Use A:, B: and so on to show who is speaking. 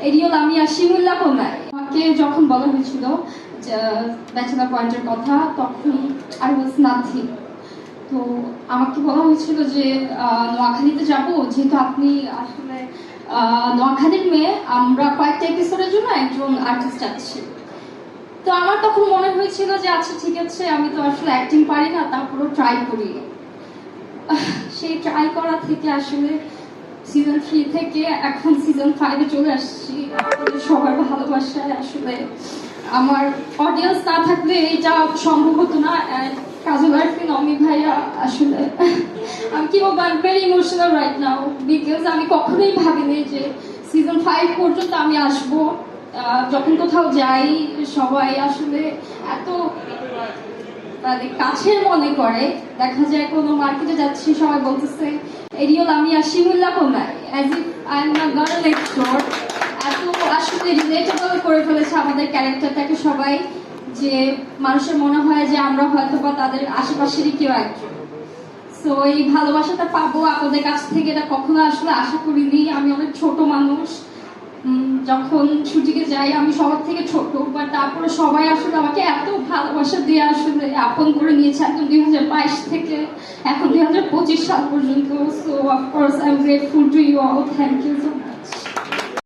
A: এরিও লামিয়া শিমুল্লাহ কোনায় আমাকে যখন বলা হয়েছিল ব্যাচেলার পয়েন্টের কথা, তখন আই ওয়াজ নাথিং। তো আমাকে বলা হয়েছিল যে নোয়াখালীতে যাব, যেহেতু আপনি আসলে নোয়াখালীর মেয়ে, আমরা কয়েকটা এপিসোডের জন্য একজন আর্টিস্ট আছি। তো আমার তখন মনে হয়েছিল যে আচ্ছা ঠিক আছে, আমি তো আসলে অ্যাক্টিং পারি না, তারপরও ট্রাই করি। সেই ট্রাই করা থেকে আসলে সিজন 3 থেকে এখন সিজন 5 এ চলে আসছি। আপনাদের সবার ভালোবাসায় আসলে আমার অডিয়েন্স না থাকলে এটা সম্ভব হতো না। কাজল আরফিন, অমি ভাইয়া, আসলে আমি কি বলবো, I am very emotional right now, because আমি কখনোই ভাবিনি যে সিজন 5 পর্যন্ত আমি আসবো। যখন কোথাও যাই সবাই আসলে এত কাছের মনে করে। দেখা যায় কোনো মার্কেটে যাচ্ছি, সবাই বলতেছে এরিও লামিয়া শিমুল্লাহ কোনায়, as if I am not girl next ডোর। এত আসলে রিলেটেবল করে ফেলেছে আমাদের ক্যারেক্টারটাকে সবাই, যে মানুষের মনে হয় যে আমরা হয়তো বা তাদের আশেপাশেরই কেউ একজন। সো এই ভালোবাসাটা পাবো আপনাদের কাছ থেকে, এটা কখনো আসলে আশা করিনি। আমি অনেক ছোট মানুষ, যখন শুটিংয়ে যাই আমি সবার থেকে ছোট, বাট তারপরে সবাই আসলে আমাকে এত ভালোবাসা দিয়ে আসলে আপন করে নিয়েছে একদম 2022 থেকে এখন 2025 সাল পর্যন্ত। So of course I am grateful to you all, thank you so much.